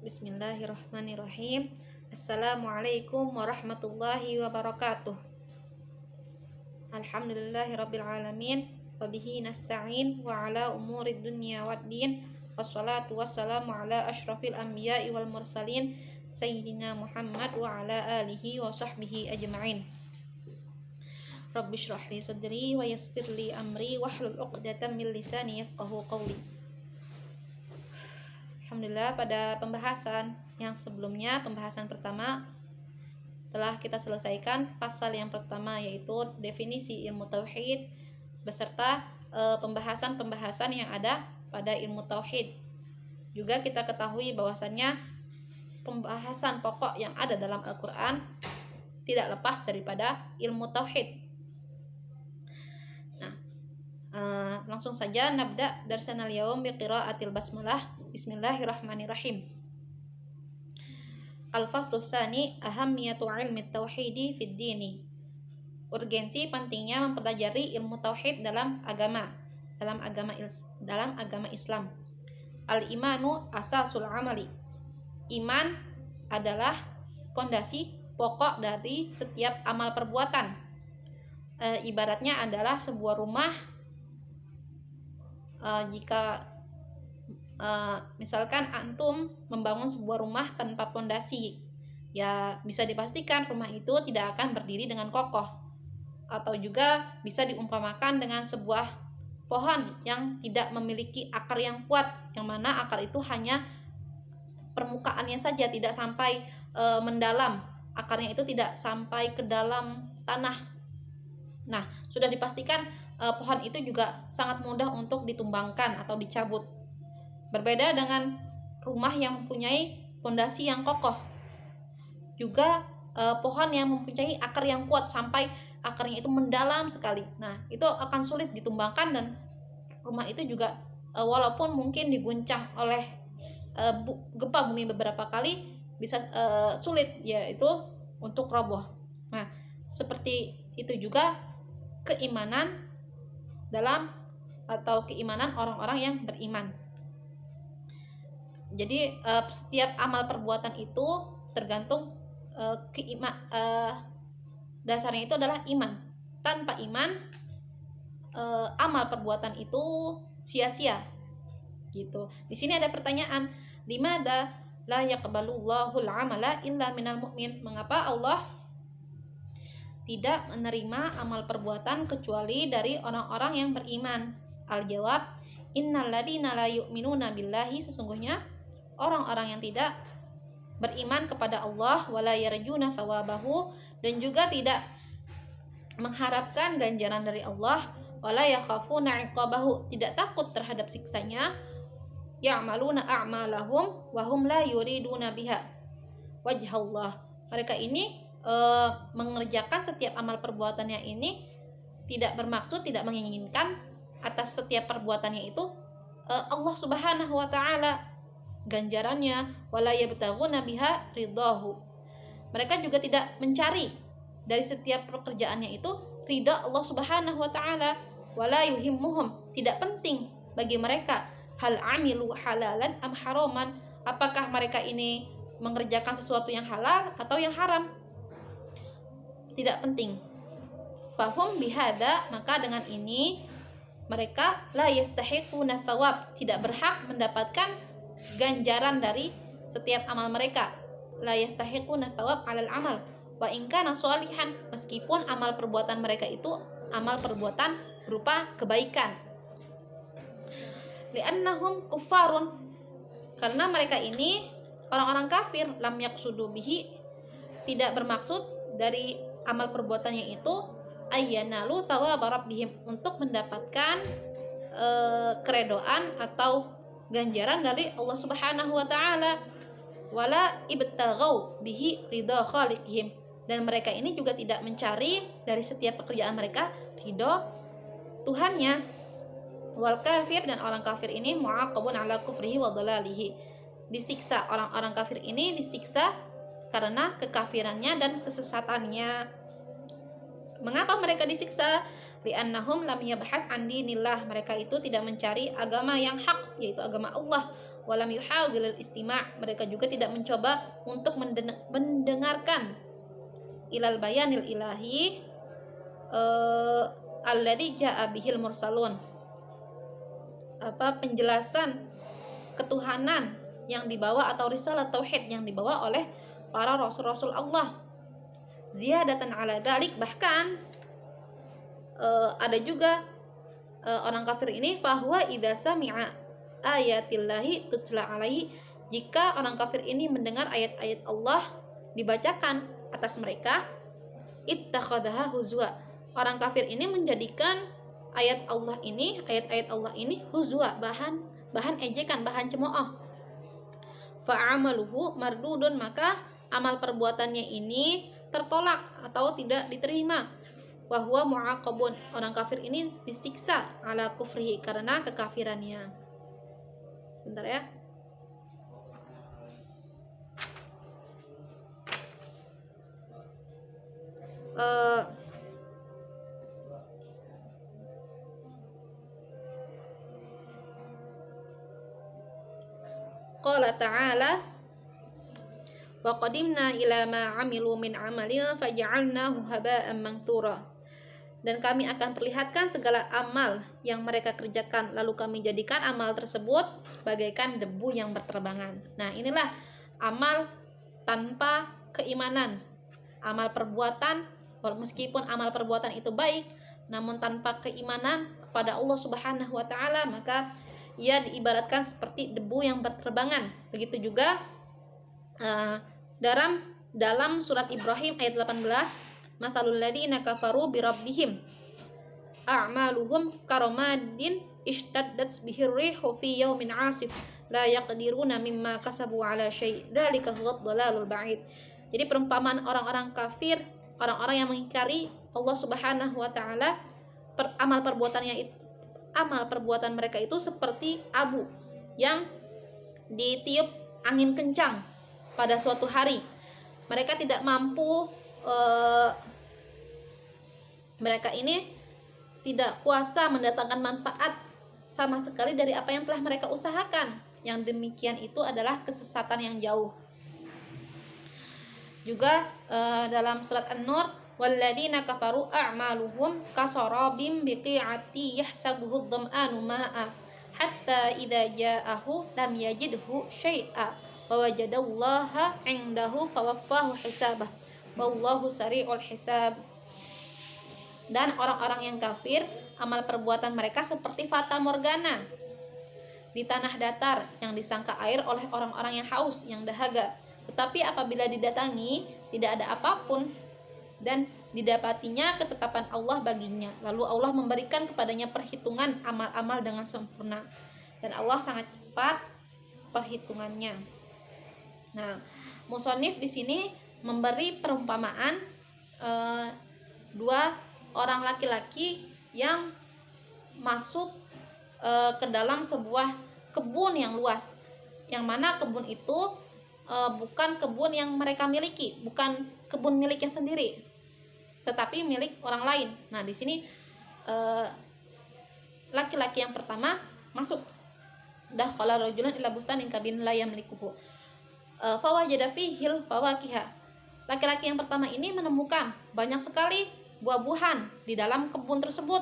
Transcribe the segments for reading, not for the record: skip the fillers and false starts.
Bismillahirrahmanirrahim. Assalamualaikum warahmatullahi wabarakatuh. Alhamdulillahirabbil alamin wa bihi nasta'in wa ala umurid dunya waddin. Wassalatu wassalamu ala asyrafil anbiya'i wal mursalin sayyidina Muhammad wa ala alihi wa sahbihi ajma'in. Rabbi shrah li sadri wa yassir li amri wahlul 'uqdatam min lisani yafqahu qawli. Alhamdulillah, pada pembahasan yang sebelumnya, pembahasan pertama telah kita selesaikan pasal yang pertama, yaitu definisi ilmu tauhid beserta pembahasan-pembahasan yang ada pada ilmu tauhid. Juga kita ketahui bahwasannya pembahasan pokok yang ada dalam Al-Quran tidak lepas daripada ilmu tauhid. Langsung saja nabda darsana al-yawm bi qiraatil basmalah. Bismillahirrahmanirrahim. Al-faslus tsani ahammiyatu ilmi tauhidi fid dini. Urgensi pentingnya mempelajari ilmu tauhid dalam agama Islam. Al-imanu asasul amali. Iman adalah pondasi pokok dari setiap amal perbuatan. Ibaratnya adalah sebuah rumah. Jika misalkan antum membangun sebuah rumah tanpa pondasi, ya bisa dipastikan rumah itu tidak akan berdiri dengan kokoh. Atau juga bisa diumpamakan dengan sebuah pohon yang tidak memiliki akar yang kuat, yang mana akar itu hanya permukaannya saja, tidak sampai mendalam. Akarnya itu tidak sampai ke dalam tanah. Nah, sudah dipastikan pohon itu juga sangat mudah untuk ditumbangkan atau dicabut. Berbeda dengan rumah yang mempunyai pondasi yang kokoh. Juga pohon yang mempunyai akar yang kuat sampai akarnya itu mendalam sekali. Nah, itu akan sulit ditumbangkan, dan rumah itu juga walaupun mungkin diguncang oleh gempa bumi beberapa kali bisa sulit yaitu untuk roboh. Nah, seperti itu juga keimanan keimanan orang-orang yang beriman. Jadi setiap amal perbuatan itu tergantung dasarnya itu adalah iman. Tanpa iman amal perbuatan itu sia-sia. Gitu. Di sini ada pertanyaan, limadza la yaqbalullahu al-amala illa minal mu'min? Mengapa Allah tidak menerima amal perbuatan kecuali dari orang-orang yang beriman? Al-jawab, innal ladzina la yu'minuna billahi, sesungguhnya orang-orang yang tidak beriman kepada Allah, wala yarjuna thawabahu, dan juga tidak mengharapkan ganjaran dari Allah, wala yakhafuna 'iqabahu, tidak takut terhadap siksanya, ya'maluna a'malahum wa hum la yuriduna biha wajhallah. Mereka ini mengerjakan setiap amal perbuatannya ini tidak bermaksud, tidak menginginkan atas setiap perbuatannya itu Allah Subhanahu wa taala ganjarannya, wala yabtaghuna biha ridahu. Mereka juga tidak mencari dari setiap pekerjaannya itu ridha Allah Subhanahu wa taala, wala yuhimmuhum, tidak penting bagi mereka hal amilu halalan am haraman, apakah mereka ini mengerjakan sesuatu yang halal atau yang haram, tidak penting. Fahum bihada, maka dengan ini mereka la yastahiquna thawab, tidak berhak mendapatkan ganjaran dari setiap amal mereka. La yastahiquna thawab alal amal wa in kana sholihan, meskipun amal perbuatan mereka itu amal perbuatan berupa kebaikan. Li'annahum kuffarun, karena mereka ini orang-orang kafir. Lam yaqsudu bihi, tidak bermaksud dari amal perbuatannya itu ayyanalu thawab rabbihim, untuk mendapatkan keredoan atau ganjaran dari Allah Subhanahu wa taala. Wala ibtaghau bihi ridha khaliqihim, dan mereka ini juga tidak mencari dari setiap pekerjaan mereka ridha Tuhannya. Wal kafir, dan orang kafir ini mu'aqabun ala kufrihi wa dhalalihi, disiksa. Orang-orang kafir ini disiksa karena kekafirannya dan kesesatannya. Mengapa mereka disiksa? Li'annahum lam yabhath an dinillah, mereka itu tidak mencari agama yang hak, yaitu agama Allah. walam yuhawilil istima', mereka juga tidak mencoba untuk mendengarkan ilal bayanil ilahi alladzi ja'a bihil mursalun, penjelasan ketuhanan yang dibawa atau risalah tauhid yang dibawa oleh para rasul-rasul Allah. Ziyadatan ala dalik, bahkan ada juga orang kafir ini fahuwa idza sami'a ayatillahi tutla alaihi, jika orang kafir ini mendengar ayat-ayat Allah dibacakan atas mereka, ittakhadhaha huzwa, orang kafir ini menjadikan ayat-ayat Allah ini huzwa, bahan ejekan, bahan cemooh. Fa'amaluhu mardudun, maka amal perbuatannya ini tertolak atau tidak diterima. Wa huwa mu'aqabun, orang kafir ini disiksa ala kufrihi, karena kekafirannya. Sebentar ya. Qala ta'ala wa qadimna ila ma 'amilu min 'amalin faj'alnahu haba'an manthura, dan kami akan perlihatkan segala amal yang mereka kerjakan, lalu kami jadikan amal tersebut bagaikan debu yang berterbangan. Nah, inilah amal tanpa keimanan. Amal perbuatan, meskipun amal perbuatan itu baik, namun tanpa keimanan kepada Allah Subhanahu wa taala, maka ia diibaratkan seperti debu yang berterbangan. Begitu juga dalam surat Ibrahim ayat 18, mathalul ladzina kafaru birabbihim a'maluhum karamadin ishtaddat bihir rihu fi yaumin 'asif la yaqdiruna mimma kasabu 'ala syai' dzalika huwad dhalalul ba'id. Jadi perumpamaan orang-orang kafir, orang-orang yang mengingkari Allah Subhanahu wa taala, amal perbuatan mereka itu seperti abu yang ditiup angin kencang pada suatu hari. Mereka tidak mampu, mereka ini tidak kuasa mendatangkan manfaat sama sekali dari apa yang telah mereka usahakan. Yang demikian itu adalah kesesatan yang jauh. Juga dalam surat An-Nur, walladzina kafaru a'maluhum kasarabim biqi'ati yahsabuhu ad-dham'anu ma'a hatta idza ja'ahu lam yajidhu syai'a wa wajadallaha 'indahu fawaffahu hisabah wallahu sari'ul hisab. Dan orang-orang yang kafir, amal perbuatan mereka seperti fata morgana di tanah datar yang disangka air oleh orang-orang yang haus, yang dahaga. Tetapi apabila didatangi, tidak ada apapun dan didapatinya ketetapan Allah baginya. Lalu Allah memberikan kepadanya perhitungan amal-amal dengan sempurna. Dan Allah sangat cepat perhitungannya. Nah, musonif di sini memberi perumpamaan dua orang laki-laki yang masuk ke dalam sebuah kebun yang luas, yang mana kebun itu bukan kebun yang mereka miliki, bukan kebun miliknya sendiri, tetapi milik orang lain. Nah, di sini laki-laki yang pertama masuk, dakhala rajulun ila bustanin kabin la yamlikuhu fawajada fihil fawakiha. Laki-laki yang pertama ini menemukan banyak sekali buah-buahan di dalam kebun tersebut.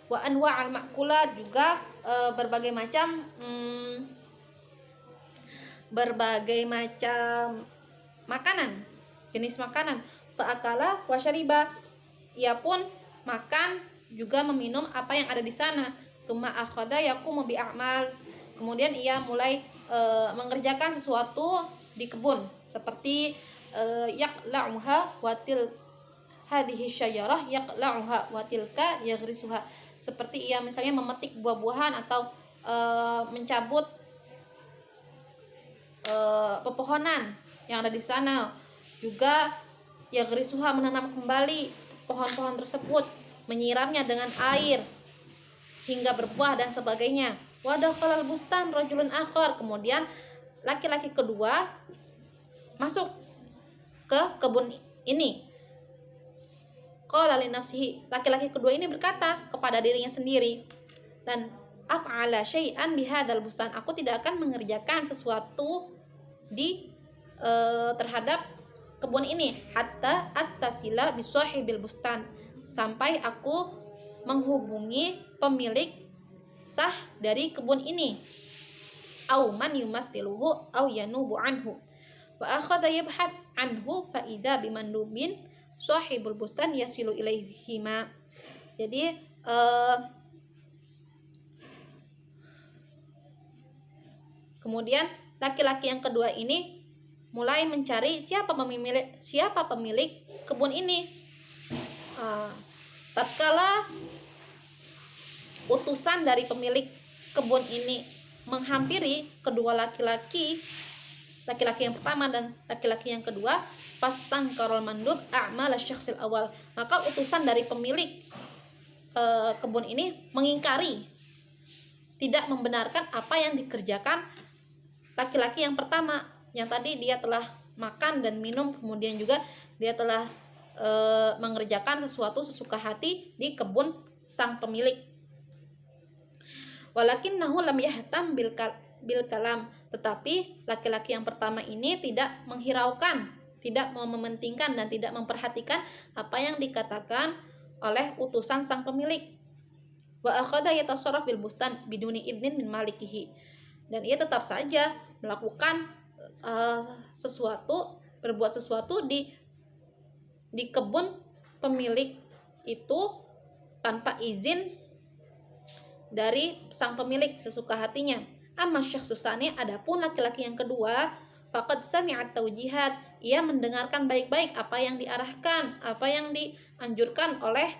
Wa anwa'al ma'kulat, juga berbagai macam makanan, jenis makanan. Fa'akala wa syariba, ia pun makan juga meminum apa yang ada di sana. Tsumma akhadha yaqumu bi'amal, kemudian ia mulai mengerjakan sesuatu di kebun, seperti yaqla'uha watil hadhihi syajarah yaqla'uha watilka yaghrisuha, seperti ia misalnya memetik buah-buahan atau mencabut pepohonan yang ada di sana. Juga yaghrisuha, menanam kembali pohon-pohon tersebut, menyiramnya dengan air hingga berbuah dan sebagainya. Wa dakhalal bustan rajulun akhar, kemudian laki-laki kedua masuk ke kebun ini. Qala li nafsihi, laki-laki kedua ini berkata kepada dirinya sendiri, dan af'ala syai'an bihadzal bustan, aku tidak akan mengerjakan sesuatu di terhadap kebun ini, hatta attasila bisahibil bustan, sampai aku menghubungi pemilik sah dari kebun ini, au man yumathiluhu au yanubu anhu, wa akhadha yabhath anhu fa idza bimandubin sahibul bustan yasilu ilaihima. Jadi kemudian laki-laki yang kedua ini mulai mencari siapa pemilik kebun ini. Tatkala utusan dari pemilik kebun ini menghampiri kedua laki-laki yang pertama dan laki-laki yang kedua, fastangkarul mandub a'mal asy-syakhsil awal, maka utusan dari pemilik kebun ini mengingkari, tidak membenarkan apa yang dikerjakan laki-laki yang pertama, yang tadi dia telah makan dan minum, kemudian juga dia telah mengerjakan sesuatu sesuka hati di kebun sang pemilik. Walakinnahu lam yahtam bil kalam, tetapi laki-laki yang pertama ini tidak menghiraukan, tidak mementingkan dan tidak memperhatikan apa yang dikatakan oleh utusan sang pemilik. Wa akhadha yatasarraf bil bustan biduni idnin min malikihi, dan ia tetap saja melakukan berbuat sesuatu di kebun pemilik itu tanpa izin dari sang pemilik sesuka hatinya. Amma syakhsusani, adapun laki-laki yang kedua, faqad sami'at taujihat, ia mendengarkan baik-baik apa yang diarahkan, apa yang dianjurkan oleh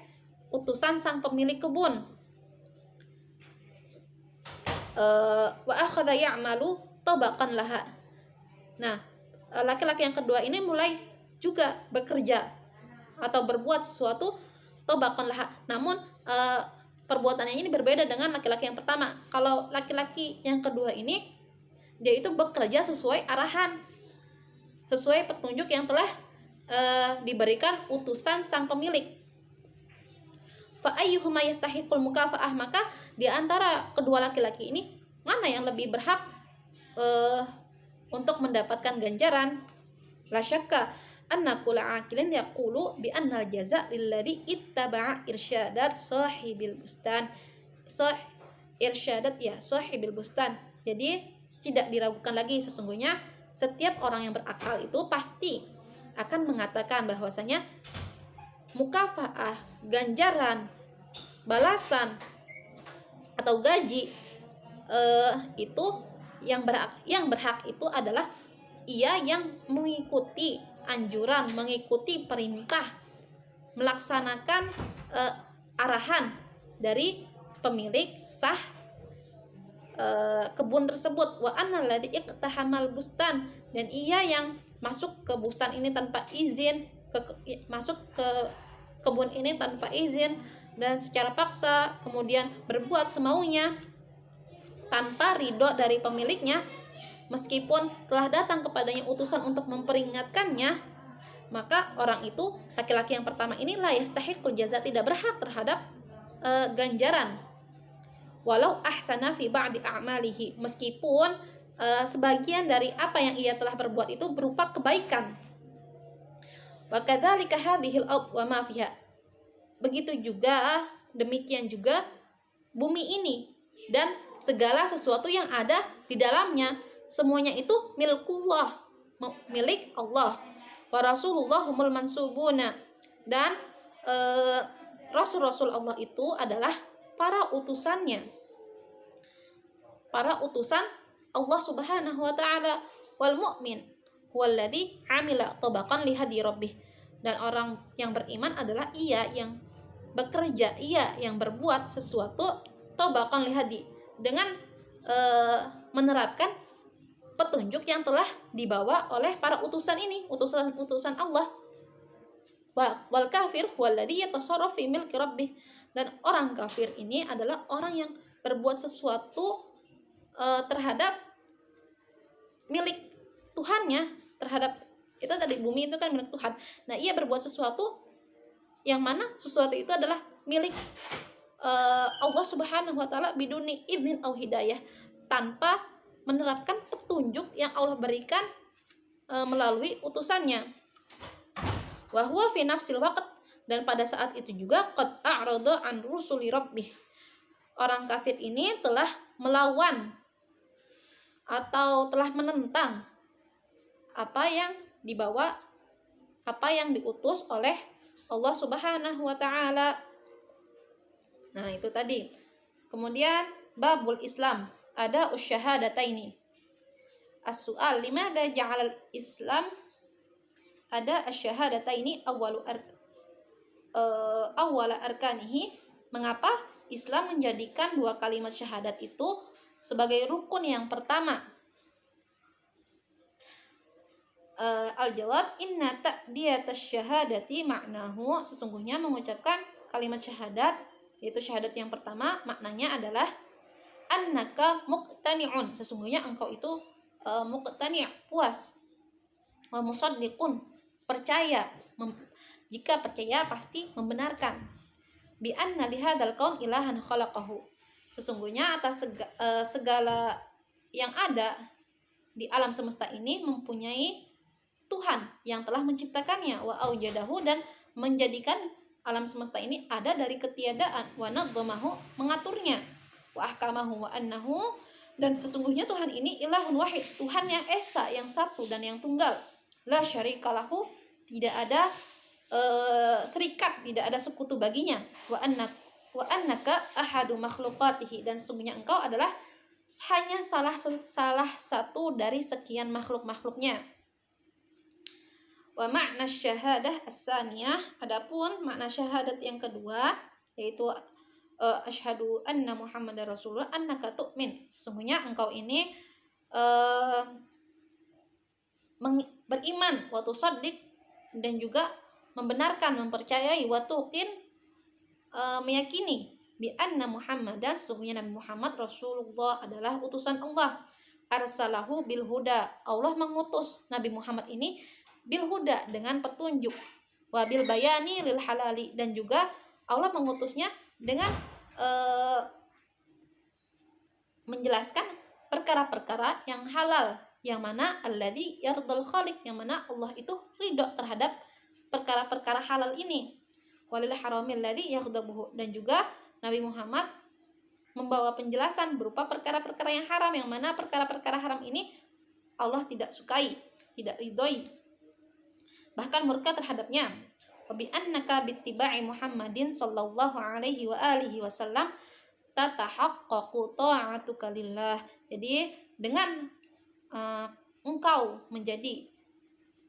utusan sang pemilik kebun. Wa akhadha ya'malu tabaqan laha. Nah, laki-laki yang kedua ini mulai juga bekerja atau berbuat sesuatu tabaqan laha. Namun perbuatannya ini berbeda dengan laki-laki yang pertama. Kalau laki-laki yang kedua ini, dia itu bekerja sesuai arahan, sesuai petunjuk yang telah diberikan utusan sang pemilik. Fa ayyuhuma yastahiqul mukafaah, maka di antara kedua laki-laki ini mana yang lebih berhak untuk mendapatkan ganjaran? La syakka anna kulla aqilin yaqulu bi annal jaza' lilladhi ittaba'a irsyadat sahibil bustan. Sahibil bustan. Jadi tidak diragukan lagi, sesungguhnya setiap orang yang berakal itu pasti akan mengatakan bahwasanya mukafaah, ganjaran, balasan atau gaji itu yang berhak itu adalah ia yang mengikuti anjuran, mengikuti perintah, melaksanakan arahan dari pemilik sah kebun tersebut. Wa annal ladzi iqtahamal bustan, dan ia yang masuk ke bustan ini tanpa izin, masuk ke kebun ini tanpa izin dan secara paksa, kemudian berbuat semaunya tanpa ridho dari pemiliknya, meskipun telah datang kepadanya utusan untuk memperingatkannya, maka orang itu, laki-laki yang pertama ini, la yastahiqul jaza, tidak berhak terhadap ganjaran. Walau ahsana fi ba'di a'malihi, meskipun sebagian dari apa yang ia telah berbuat itu berupa kebaikan. Wa kadzalika hadhil ard wa ma fiha, begitu juga, demikian juga bumi ini dan segala sesuatu yang ada di dalamnya, semuanya itu milik Allah. Wa rasulullah humul mansubuna, dan rasul-rasul Allah itu adalah para utusannya, para utusan Allah Subhanahu wa taala. Wal mu'min huwallazi amila tabaqan li hadi rabbih, dan orang yang beriman adalah ia yang bekerja, ia yang berbuat sesuatu tabaqan li hadi, dengan menerapkan petunjuk yang telah dibawa oleh para utusan ini, utusan Allah. Wal kafir huwallazi yatasarrafu fi milki rabbih, dan orang kafir ini adalah orang yang berbuat sesuatu terhadap milik Tuhannya, terhadap itu tadi, bumi itu kan milik Tuhan. Nah, ia berbuat sesuatu yang mana sesuatu itu adalah milik Allah Subhanahu wa taala biduni idzin au hidayah, tanpa menerapkan petunjuk yang Allah berikan melalui utusannya. Wa huwa fi nafsil waqt, dan pada saat itu juga qad a'rada an rusuli rabbih, orang kafir ini telah melawan atau telah menentang apa yang dibawa, apa yang diutus oleh Allah Subhanahu wa taala. Nah, itu tadi. Kemudian babul Islam, ada usyahadataini. As-su'al limadza ja'ala al-Islam ada asyhadataini awwala arkanihi, mengapa Islam menjadikan dua kalimat syahadat itu sebagai rukun yang pertama? Al-jawab, inna ta'diyatasy syahadati maknahu, sesungguhnya mengucapkan kalimat syahadat, yaitu syahadat yang pertama, maknanya adalah annaka muqtani'un, sesungguhnya engkau itu muqtani', puas, wa musaddiqun, percaya, jika percaya pasti membenarkan, bi anna lihadzal qaum ilahan khalaqahu, sesungguhnya atas segala yang ada di alam semesta ini mempunyai Tuhan yang telah menciptakannya, wa aujadahu, dan menjadikan alam semesta ini ada dari ketiadaan, wa nadzamahu, mengaturnya, wa ahkamahu, wa annahu, dan sesungguhnya Tuhan ini ilahun wahid, Tuhan yang esa, yang satu dan yang tunggal, la syarikalahu, tidak ada serikat, tidak ada sekutu baginya, wa annaka ahadu makhluqatihi, dan sesungguhnya engkau adalah hanya salah satu dari sekian makhluk-makhluknya. Wa makna syahadah as-saniyah, adapun makna syahadat yang kedua yaitu asyhadu anna Muhammadar Rasulullah, annaka tu'min, sesungguhnya engkau ini beriman, wa tusaddiq, dan juga membenarkan, mempercayai, wa tuqin, meyakini, bi anna Muhammadan, sesungguhnya Nabi Muhammad Rasulullah adalah utusan Allah, arsalahu bil huda, Allah mengutus Nabi Muhammad ini bil huda, dengan petunjuk, wa bil bayani lil halali, dan juga Allah mengutusnya dengan menjelaskan perkara-perkara yang halal, yang mana alladzi yardal khaliq, yang mana Allah itu ridho terhadap perkara-perkara halal ini, walil haramil ladzi yaghdabuhu, dan juga Nabi Muhammad membawa penjelasan berupa perkara-perkara yang haram, yang mana perkara-perkara haram ini Allah tidak sukai, tidak ridhoi, bahkan murka terhadapnya. Wa bi annaka bittiba'i Muhammadin sallallahu alaihi wa alihi wasallam tatahaqqaqu ta'atuka lillah, jadi dengan engkau menjadi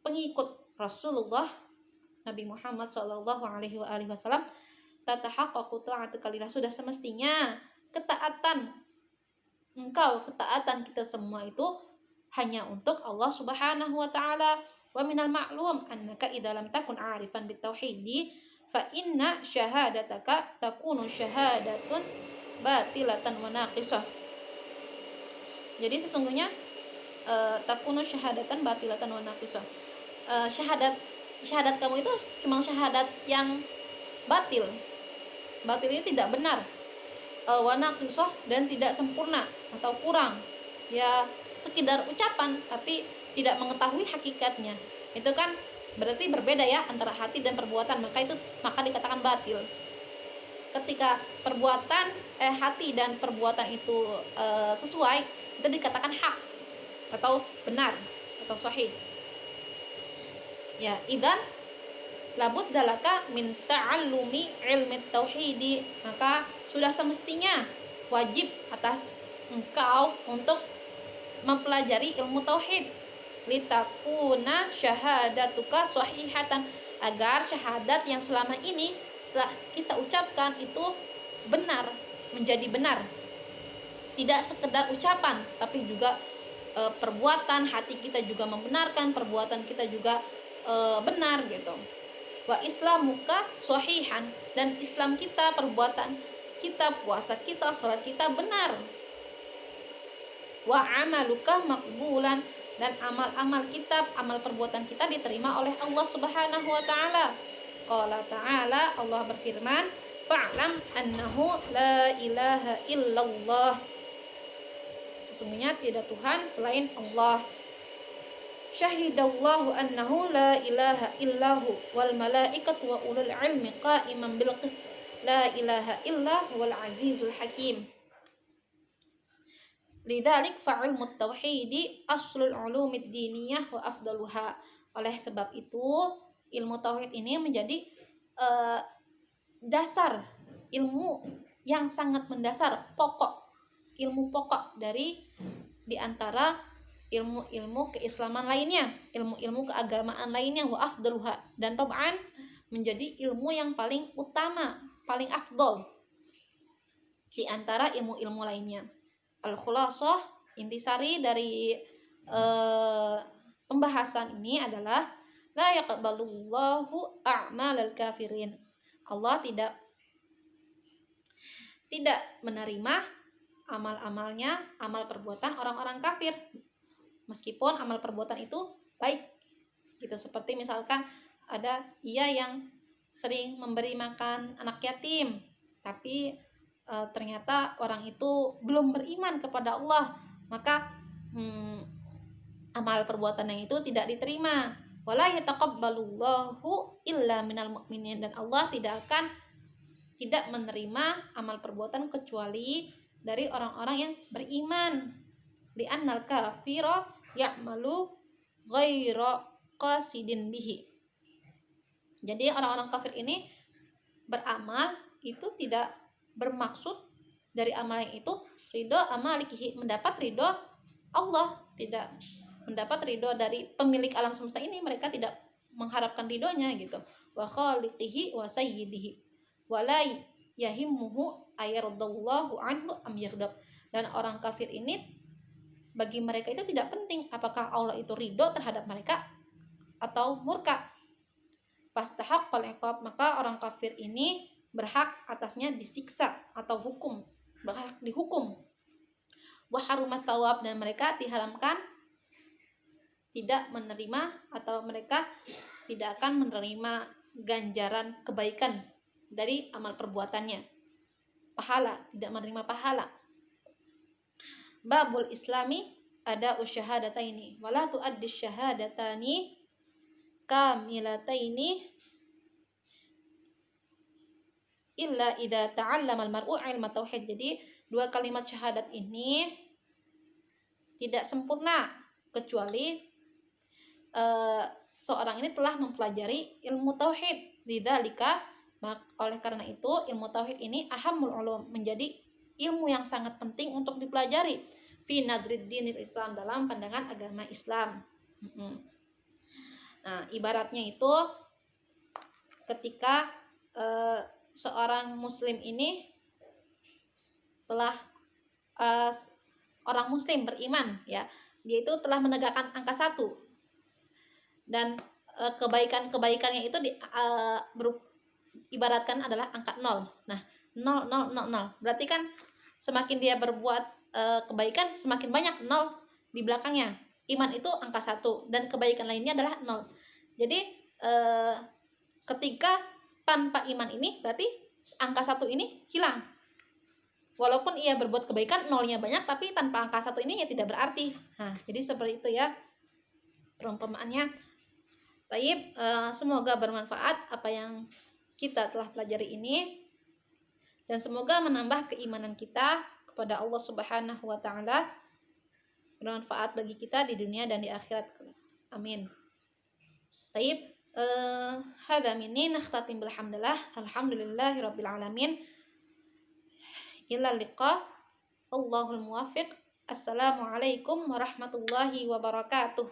pengikut Rasulullah Nabi Muhammad sallallahu alaihi wa alihi wasallam, tatahaqqaqu ta'atuka lillah, sudah semestinya ketaatan engkau, ketaatan kita semua itu hanya untuk Allah Subhanahu wa taala. Wa minal ma'lum annaka idza lam takun 'arifan bitauhidi fa inna syahadataka takunu syahadatun batilatan wa naqisah. Jadi sesungguhnya takunu syahadatan batilatan wa naqisah. Syahadat kamu itu cuma syahadat yang batil. Batil ini tidak benar. Wa naqisah, dan tidak sempurna atau kurang. Ya sekedar ucapan tapi tidak mengetahui hakikatnya. Itu kan berarti berbeda ya antara hati dan perbuatan, maka dikatakan batil. Ketika perbuatan hati dan perbuatan itu sesuai, itu dikatakan hak atau benar atau sahih. Ya, idzan labud dalaka min ta'allumi ilmi tauhidi, maka sudah semestinya wajib atas engkau untuk mempelajari ilmu tauhid, litakuna syahadatuka sahihatan, agar syahadat yang selama ini telah kita ucapkan itu benar, menjadi benar, tidak sekedar ucapan tapi juga perbuatan hati kita juga membenarkan, perbuatan kita juga benar gitu. Wa islamuka sahihan, dan Islam kita, perbuatan kita, puasa kita, sholat kita benar. Wa amaluka maqbulan, dan amal-amal kita, amal perbuatan kita diterima oleh Allah Subhanahu wa taala. Qala ta'ala, Allah berfirman, Fa'lam annahu la ilaha illallah. Sesungguhnya tidak Tuhan selain Allah. Syahidallahu annahu la ilaha illahu wal malaikatu wa ulul ilmi qa'iman bil qist. La ilaha illa huwal azizul hakim. Lidzalik fa'ilmu tauhidi aslul ulumid diniyah wa afdaluha. Oleh sebab itu, ilmu tauhid ini menjadi dasar ilmu yang sangat mendasar, ilmu pokok dari diantara ilmu-ilmu keislaman lainnya, ilmu-ilmu keagamaan lainnya, wa afdaluha, dan tab'an menjadi ilmu yang paling utama, paling afdol di antara ilmu-ilmu lainnya. Al-khulasah, intisari dari pembahasan ini adalah la yaqbalullahu a'malal kafirin. Allah tidak menerima amal-amalnya, amal perbuatan orang-orang kafir, meskipun amal perbuatan itu baik. Gitu, seperti misalkan ada yang sering memberi makan anak yatim, tapi ternyata orang itu belum beriman kepada Allah, maka amal perbuatannya itu tidak diterima. Wala yataqabbalullahu illa minal mu'minin, dan Allah tidak menerima amal perbuatan kecuali dari orang-orang yang beriman. Li'annal kafira ya'malu ghaira qasidin bihi. Jadi orang-orang kafir ini beramal itu tidak bermaksud dari amal yang itu ridho amalikihi, mendapat ridho Allah, tidak mendapat ridho dari pemilik alam semesta ini. Mereka tidak mengharapkan ridhonya gitu. Wa khaliqihi wa sayyidihi wa la yahimmuhu ayardallahu anhu am yaghdab. Dan orang kafir ini, bagi mereka itu tidak penting apakah Allah itu ridho terhadap mereka atau murka. Fastahaqqal iqab, maka orang kafir ini berhak atasnya disiksa atau hukum, berhak dihukum. Wa harumat thawab, dan mereka diharamkan tidak menerima atau mereka tidak akan menerima ganjaran kebaikan dari amal perbuatannya, pahala, tidak menerima pahala. Babul islami ada usyahadataini wala tuaddi syahadatani kamilataini illa idza ta'allama al-mar'u ilma tauhid. Jadi dua kalimat syahadat ini tidak sempurna kecuali seorang ini telah mempelajari ilmu tauhid. Lidzalika, oleh karena itu ilmu tauhid ini ahammul ulum, menjadi ilmu yang sangat penting untuk dipelajari fi nadrid dinil Islam, dalam pandangan agama Islam. Nah, ibaratnya itu ketika seorang muslim ini telah orang muslim beriman, ya, dia itu telah menegakkan angka 1, dan kebaikan-kebaikannya itu ibaratkan adalah angka 0. Nah, 0 0 0 0. Berarti kan semakin dia berbuat kebaikan, semakin banyak 0 di belakangnya. Iman itu angka 1 dan kebaikan lainnya adalah 0. Jadi ketika tanpa iman ini, berarti angka 1 ini hilang. Walaupun ia berbuat kebaikan, 0-nya banyak, tapi tanpa angka 1 ini ya tidak berarti. Nah, jadi seperti itu ya perumpamaannya. Baik, semoga bermanfaat apa yang kita telah pelajari ini, dan semoga menambah keimanan kita kepada Allah Subhanahu wa taala, bermanfaat bagi kita di dunia dan di akhirat. Amin. Baik, hadza minni nakhtatim bilhamdulillah, alhamdulillahirabbil alamin. Ila liqa, Allahul muwaffiq. Assalamualaikum warahmatullahi wabarakatuh.